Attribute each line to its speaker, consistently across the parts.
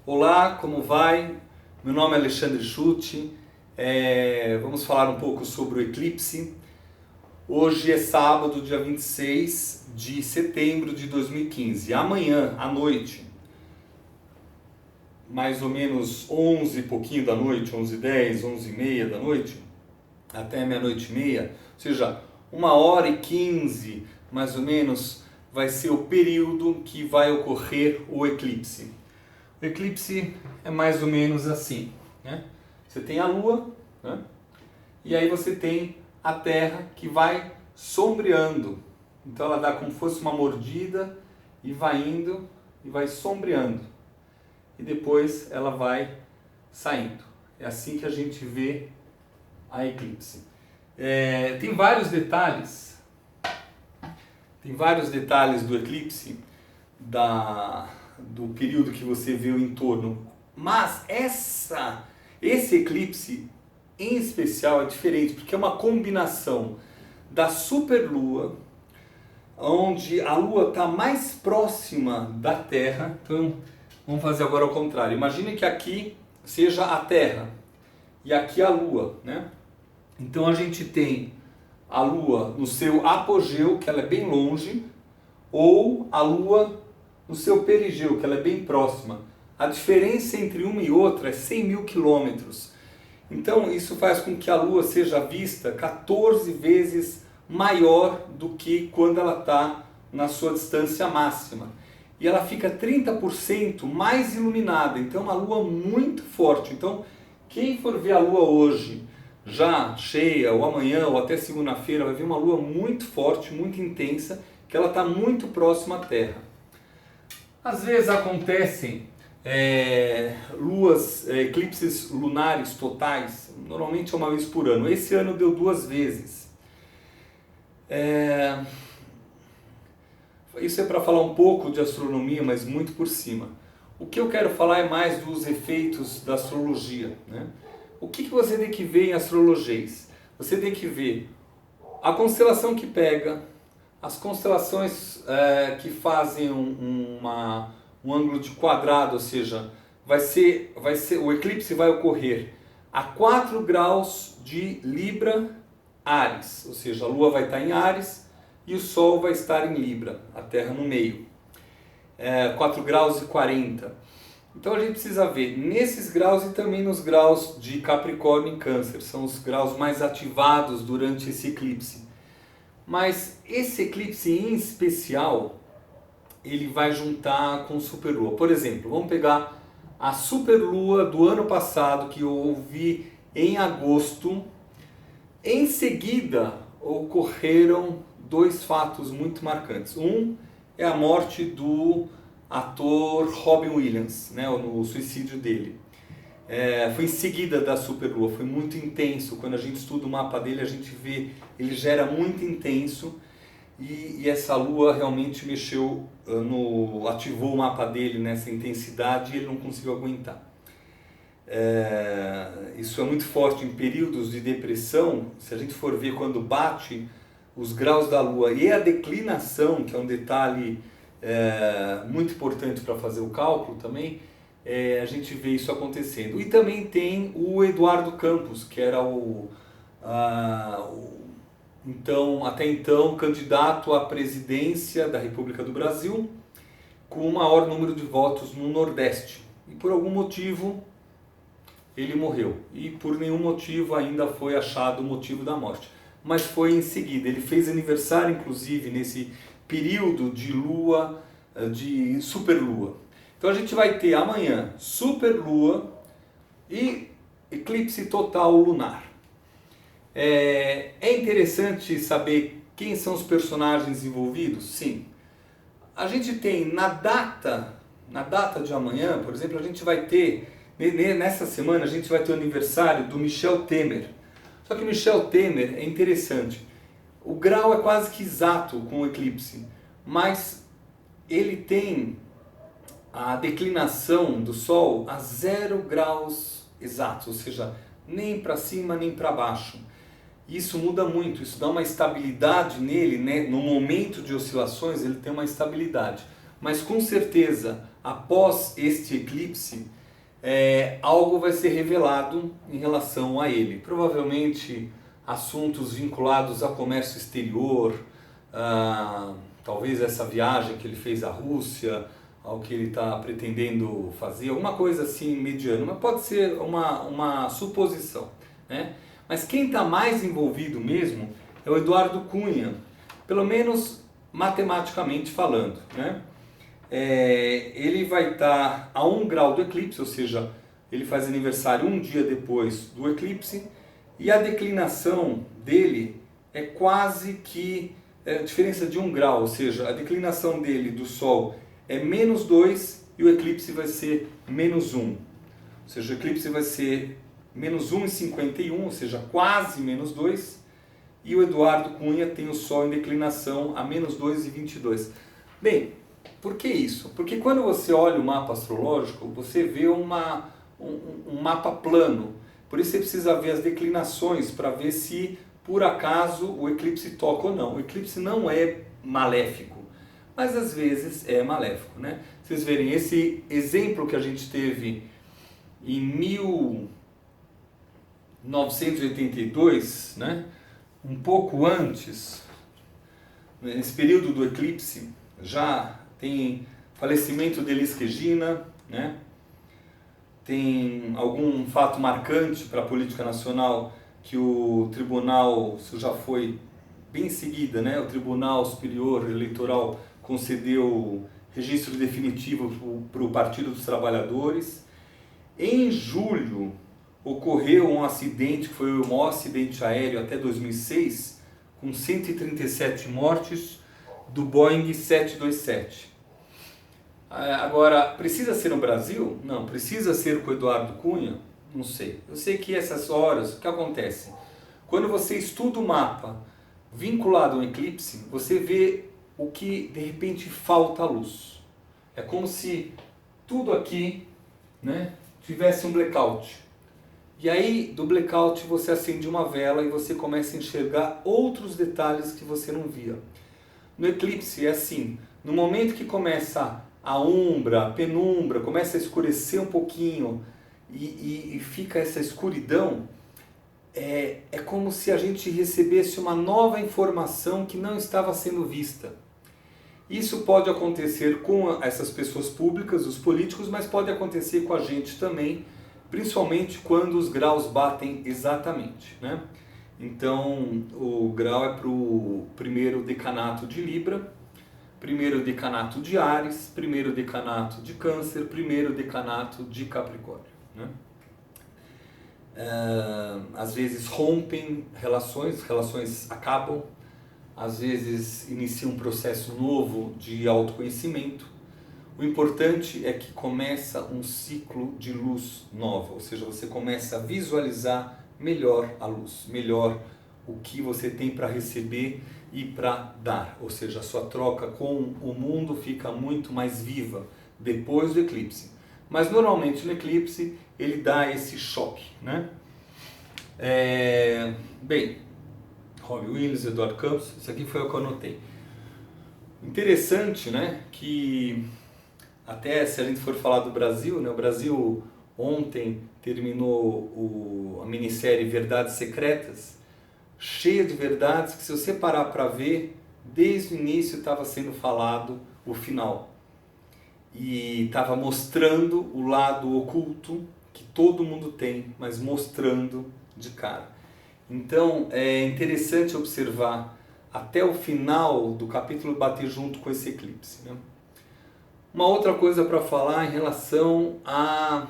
Speaker 1: Olá, como vai? Meu nome é Alexandre Schutte. Vamos falar um pouco sobre o eclipse. Hoje é sábado, dia 26 de setembro de 2015. Amanhã à noite, mais ou menos 11 e pouquinho da noite, 11h10, 11h30 da noite, até meia-noite e meia, ou seja, 1h15 mais ou menos, vai ser o período que vai ocorrer o eclipse. O eclipse é mais ou menos assim, né? Você tem a Lua, né? E aí você tem a Terra que vai sombreando. Então ela dá como se fosse uma mordida e vai indo e vai sombreando. E depois ela vai saindo. É assim que a gente vê a eclipse. Tem vários detalhes. Tem vários detalhes do eclipse, do período que você vê o entorno. Mas esse eclipse em especial é diferente, porque é uma combinação da superlua, onde a Lua está mais próxima da Terra. Então, vamos fazer agora ao contrário. Imagine que aqui seja a Terra e aqui a Lua, né? Então a gente tem a Lua no seu apogeu, que ela é bem longe, ou a Lua no seu perigeu, que ela é bem próxima. A diferença entre uma e outra é 100 mil quilômetros. Então isso faz com que a Lua seja vista 14 vezes maior do que quando ela está na sua distância máxima. E ela fica 30% mais iluminada, então é uma Lua muito forte. Então quem for ver a Lua hoje, já cheia, ou amanhã, ou até segunda-feira, vai ver uma Lua muito forte, muito intensa, que ela está muito próxima à Terra. Às vezes acontecem eclipses lunares totais, normalmente é uma vez por ano. Esse ano deu 2 vezes. Isso é para falar um pouco de astronomia, mas muito por cima. O que eu quero falar é mais dos efeitos da astrologia, né? O que você tem que ver em astrologias? Você tem que ver a constelação que pega, as constelações que fazem um ângulo de quadrado, ou seja, o eclipse vai ocorrer a 4 graus de Libra, Áries, ou seja, a Lua vai estar em Áries e o Sol vai estar em Libra, a Terra no meio, 4 graus e 40. Então a gente precisa ver nesses graus e também nos graus de Capricórnio e Câncer, são os graus mais ativados durante esse eclipse. Mas esse eclipse em especial, ele vai juntar com superlua. Por exemplo, vamos pegar a superlua do ano passado, que houve em agosto. Em seguida, ocorreram 2 fatos muito marcantes. Um é a morte do ator Robin Williams, né, no suicídio dele. Foi em seguida da superlua, foi muito intenso. Quando a gente estuda o mapa dele, a gente vê, ele já era muito intenso e essa lua realmente ativou o mapa dele nessa intensidade e ele não conseguiu aguentar. Isso é muito forte em períodos de depressão. Se a gente for ver quando bate os graus da lua e a declinação, que é um detalhe muito importante para fazer o cálculo também, a gente vê isso acontecendo. E também tem o Eduardo Campos, que era até então candidato à presidência da República do Brasil, com o maior número de votos no Nordeste. E por algum motivo ele morreu. E por nenhum motivo ainda foi achado o motivo da morte. Mas foi em seguida. Ele fez aniversário, inclusive, nesse período de lua, de superlua. Então a gente vai ter amanhã superlua e eclipse total lunar. É interessante saber quem são os personagens envolvidos? Sim. A gente tem na data de amanhã, por exemplo, a gente vai ter, nessa semana, a gente vai ter o aniversário do Michel Temer. Só que Michel Temer é interessante. O grau é quase que exato com o eclipse, mas ele tem a declinação do Sol a 0 graus exatos, ou seja, nem para cima nem para baixo. Isso muda muito, isso dá uma estabilidade nele, né? No momento de oscilações ele tem uma estabilidade. mas com certeza, após este eclipse, algo vai ser revelado em relação a ele. Provavelmente assuntos vinculados a comércio exterior, talvez essa viagem que ele fez à Rússia, ao que ele está pretendendo fazer, alguma coisa assim mediana, mas pode ser uma suposição, né? Mas quem está mais envolvido mesmo é o Eduardo Cunha, pelo menos matematicamente falando, né? Ele vai estar a 1 grau do eclipse, ou seja, ele faz aniversário um dia depois do eclipse, e a declinação dele é quase que a diferença de 1 grau, ou seja, a declinação dele do Sol é -2 e o eclipse vai ser -1. Ou seja, o eclipse vai ser -1,51, ou seja, quase -2, e o Eduardo Cunha tem o Sol em declinação a -2,22. Bem, por que isso? Porque quando você olha o mapa astrológico, você vê um mapa plano. Por isso você precisa ver as declinações para ver se por acaso o eclipse toca ou não. O eclipse não é maléfico, mas às vezes é maléfico, né? Vocês verem, esse exemplo que a gente teve em 1982, né? Um pouco antes, nesse período do eclipse, já tem falecimento de Elis Regina, né? Tem algum fato marcante para a política nacional que o tribunal, isso já foi bem em seguida, né? O Tribunal Superior Eleitoral concedeu registro definitivo para o Partido dos Trabalhadores. Em julho ocorreu um acidente, que foi o maior acidente aéreo até 2006, com 137 mortes, do Boeing 727. Agora, precisa ser no Brasil? Não. Precisa ser com o Eduardo Cunha? Não sei. Eu sei que essas horas, o que acontece? Quando você estuda o mapa vinculado ao eclipse, você vê o que de repente falta luz. É como se tudo aqui, né, tivesse um blackout. E aí, do blackout, você acende uma vela e você começa a enxergar outros detalhes que você não via. No eclipse é assim, no momento que começa a umbra, a penumbra, começa a escurecer um pouquinho e fica essa escuridão, é como se a gente recebesse uma nova informação que não estava sendo vista. Isso pode acontecer com essas pessoas públicas, os políticos, mas pode acontecer com a gente também, principalmente quando os graus batem exatamente, né? Então, o grau é para o primeiro decanato de Libra, primeiro decanato de Áries, primeiro decanato de Câncer, primeiro decanato de Capricórnio, né? Às vezes rompem relações acabam, às vezes inicia um processo novo de autoconhecimento. O importante é que começa um ciclo de luz nova, ou seja, você começa a visualizar melhor a luz, melhor o que você tem para receber e para dar, ou seja, a sua troca com o mundo fica muito mais viva depois do eclipse. Mas normalmente no eclipse ele dá esse choque, né? Bem, Robbie Williams, Eduardo Campos, isso aqui foi o que eu anotei. Interessante, né, que até se a gente for falar do Brasil, né, o Brasil ontem terminou a minissérie Verdades Secretas, cheia de verdades que, se você parar para ver, desde o início estava sendo falado o final. E estava mostrando o lado oculto que todo mundo tem, mas mostrando de cara. Então é interessante observar até o final do capítulo bater junto com esse eclipse, né? Uma outra coisa para falar em relação a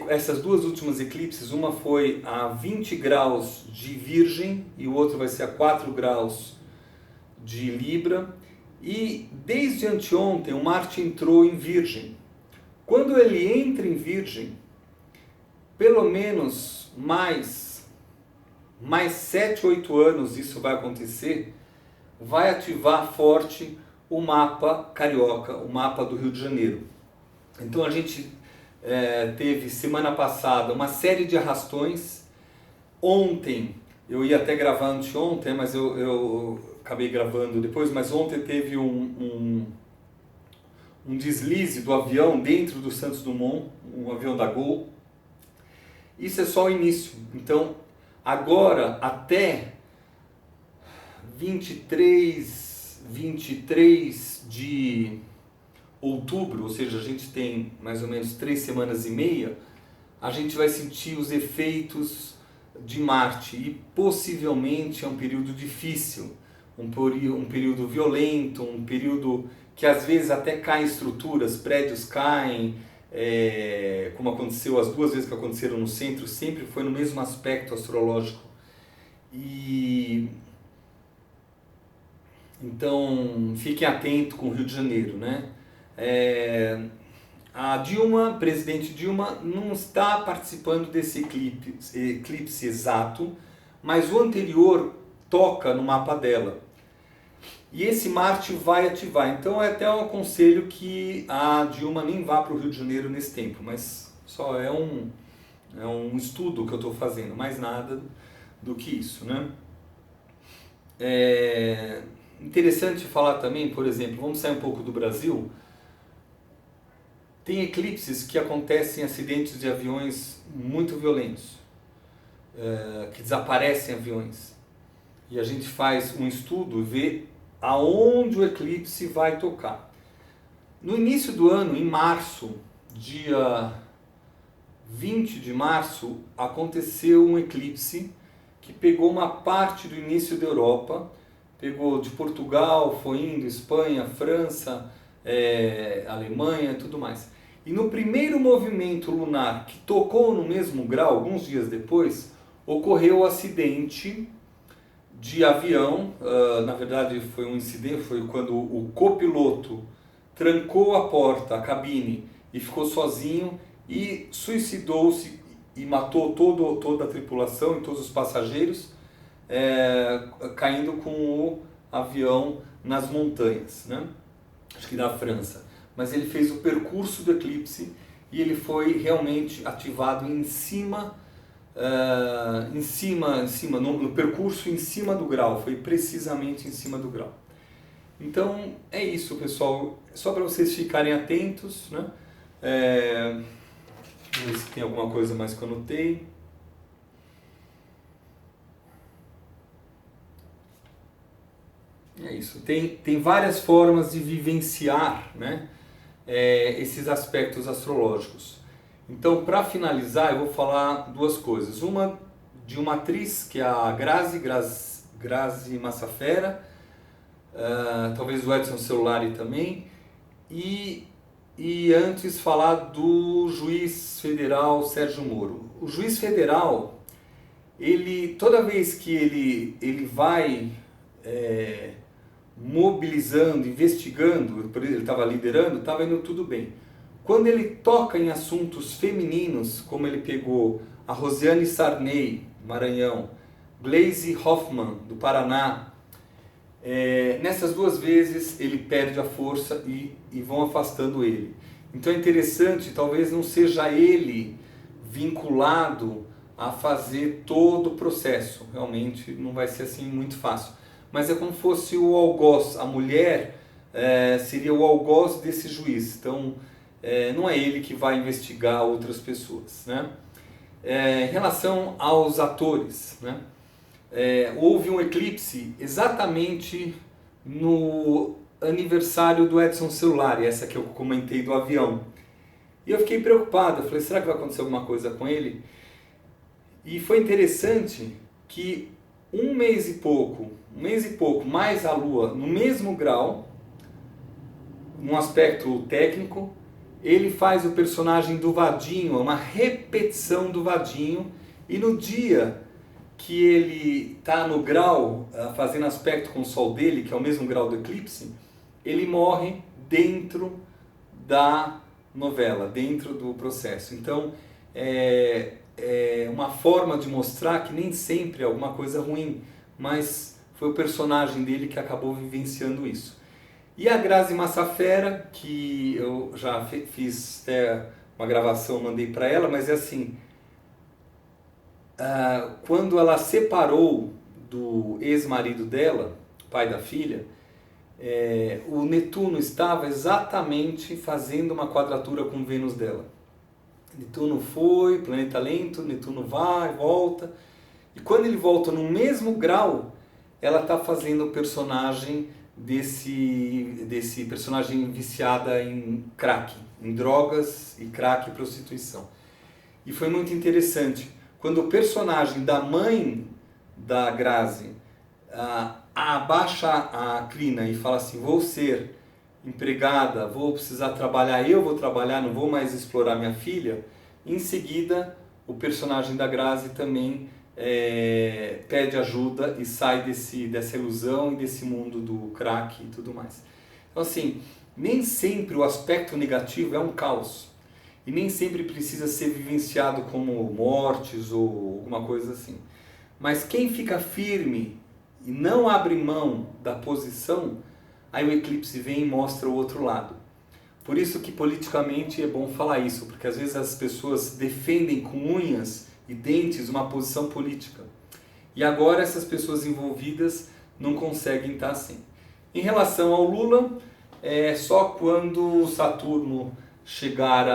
Speaker 1: essas duas últimas eclipses, uma foi a 20 graus de Virgem e o outro vai ser a 4 graus de Libra. E desde anteontem o Marte entrou em Virgem. Quando ele entra em Virgem, pelo menos mais 7, 8 anos isso vai acontecer, vai ativar forte o mapa carioca, o mapa do Rio de Janeiro. Então a gente teve semana passada uma série de arrastões. Ontem, eu ia até gravar anteontem, mas eu acabei gravando depois, mas ontem teve um um deslize do avião dentro do Santos Dumont, um avião da Gol. Isso é só o início. Então, agora até 23 de outubro, ou seja, a gente tem mais ou menos 3 semanas e meia, a gente vai sentir os efeitos de Marte e possivelmente é um período difícil, um período violento, um período que às vezes até caem estruturas, prédios caem, como aconteceu as 2 vezes que aconteceram no centro, sempre foi no mesmo aspecto astrológico. E então fiquem atentos com o Rio de Janeiro, né? A Dilma, presidente Dilma, não está participando desse eclipse exato, mas o anterior toca no mapa dela. E esse Marte vai ativar. Então é até um aconselho que a Dilma nem vá para o Rio de Janeiro nesse tempo, mas só é um estudo que eu estou fazendo, mais nada do que isso, né? Interessante falar também, por exemplo, vamos sair um pouco do Brasil. Tem eclipses que acontecem em acidentes de aviões muito violentos, que desaparecem aviões. E a gente faz um estudo e vê aonde o eclipse vai tocar. No início do ano, em março, dia 20 de março, aconteceu um eclipse que pegou uma parte do início da Europa, pegou de Portugal, foi indo, Espanha, França, Alemanha e tudo mais. E no primeiro movimento lunar que tocou no mesmo grau, alguns dias depois, ocorreu o acidente de avião. Na verdade foi um incidente, foi quando o copiloto trancou a porta, a cabine, e ficou sozinho e suicidou-se e matou toda a tripulação e todos os passageiros, caindo com o avião nas montanhas, né? Acho que da França. Mas ele fez o percurso do eclipse e ele foi realmente ativado em cima, no percurso em cima do grau, foi precisamente em cima do grau. Então é isso, pessoal, só para vocês ficarem atentos, né? Vamos ver se tem alguma coisa mais que eu anotei. É isso, tem várias formas de vivenciar, né? Esses aspectos astrológicos. Então, para finalizar, eu vou falar 2 coisas. Uma de uma atriz, que é a Grazi Massafera, talvez o Edson Celulari também, e antes falar do juiz federal Sérgio Moro. O juiz federal, toda vez que ele vai mobilizando, investigando, ele estava liderando, estava indo tudo bem. Quando ele toca em assuntos femininos, como ele pegou a Rosiane Sarney, Maranhão, Gleisi Hoffmann, do Paraná, nessas 2 vezes ele perde a força e vão afastando ele. Então é interessante, talvez não seja ele vinculado a fazer todo o processo, realmente não vai ser assim muito fácil. Mas é como se fosse o algoz, a mulher seria o algoz desse juiz, então não é ele que vai investigar outras pessoas, né? Em relação aos atores, né? Houve um eclipse exatamente no aniversário do Edson Celulari, essa que eu comentei do avião, e eu fiquei preocupado, eu falei, será que vai acontecer alguma coisa com ele? E foi interessante que um mês e pouco mais a Lua no mesmo grau, num aspecto técnico, ele faz o personagem do Vadinho, uma repetição do Vadinho, e no dia que ele está no grau, fazendo aspecto com o Sol dele, que é o mesmo grau do eclipse, ele morre dentro da novela, dentro do processo. Então é uma forma de mostrar que nem sempre é alguma coisa ruim, mas foi o personagem dele que acabou vivenciando isso. E a Grazi Massafera, que eu já fiz até uma gravação, mandei para ela, mas é assim, quando ela separou do ex-marido dela, pai da filha, o Netuno estava exatamente fazendo uma quadratura com Vênus dela. Netuno foi, planeta lento, Netuno vai, volta, e quando ele volta no mesmo grau, ela está fazendo o personagem desse personagem viciada em crack, em drogas e crack e prostituição. E foi muito interessante, quando o personagem da mãe da Grazi abaixa a crina e fala assim, vou ser empregada, vou precisar trabalhar, eu vou trabalhar, não vou mais explorar minha filha, em seguida o personagem da Grazi também pede ajuda e sai dessa ilusão e desse mundo do crack e tudo mais. Então assim, nem sempre o aspecto negativo é um caos e nem sempre precisa ser vivenciado como mortes ou alguma coisa assim. Mas quem fica firme e não abre mão da posição, aí o eclipse vem e mostra o outro lado. Por isso que politicamente é bom falar isso, porque às vezes as pessoas defendem com unhas e dentes uma posição política. E agora essas pessoas envolvidas não conseguem estar assim. Em relação ao Lula, é só quando Saturno chegar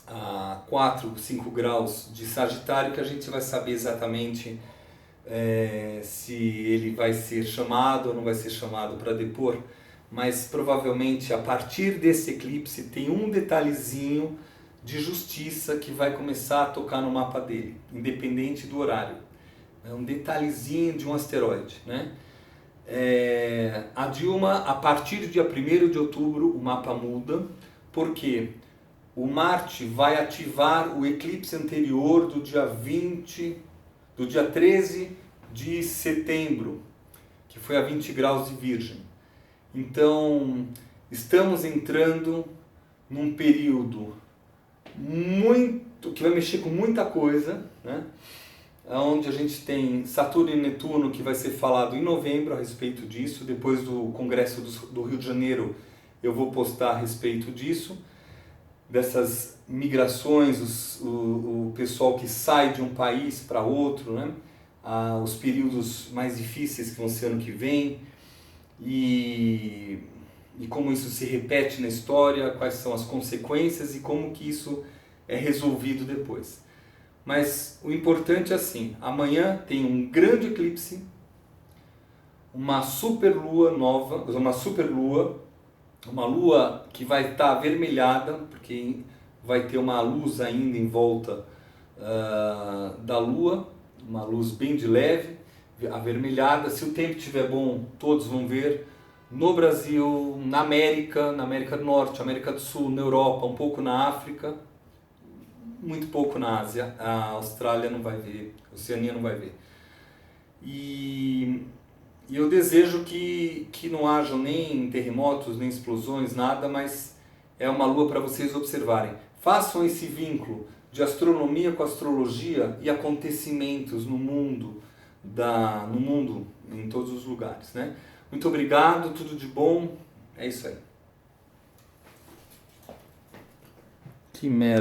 Speaker 1: a 4, 5 graus de Sagitário que a gente vai saber exatamente se ele vai ser chamado ou não vai ser chamado para depor, mas provavelmente a partir desse eclipse tem um detalhezinho de justiça que vai começar a tocar no mapa dele, independente do horário. É um detalhezinho de um asteroide, né? A Dilma, a partir do dia 1º de outubro, o mapa muda, porque o Marte vai ativar o eclipse anterior do dia 13 de setembro, que foi a 20 graus de Virgem. Então, estamos entrando num período que vai mexer com muita coisa, né? Onde a gente tem Saturno e Netuno, que vai ser falado em novembro a respeito disso. Depois do Congresso do Rio de Janeiro eu vou postar a respeito disso, dessas migrações, o pessoal que sai de um país para outro, né? Os períodos mais difíceis que vão ser ano que vem e como isso se repete na história, quais são as consequências e como que isso é resolvido depois. Mas o importante é assim, amanhã tem um grande eclipse, uma superlua nova, uma lua que vai estar avermelhada, porque vai ter uma luz ainda em volta da lua, uma luz bem de leve, avermelhada. Se o tempo estiver bom, todos vão ver. No Brasil, na América do Norte, América do Sul, na Europa, um pouco na África, muito pouco na Ásia. A Austrália não vai ver, a Oceania não vai ver. E eu desejo que não hajam nem terremotos, nem explosões, nada, mas é uma lua para vocês observarem. Façam esse vínculo de astronomia com astrologia e acontecimentos no mundo, em todos os lugares, né? Muito obrigado, tudo de bom, é isso aí. Que merda.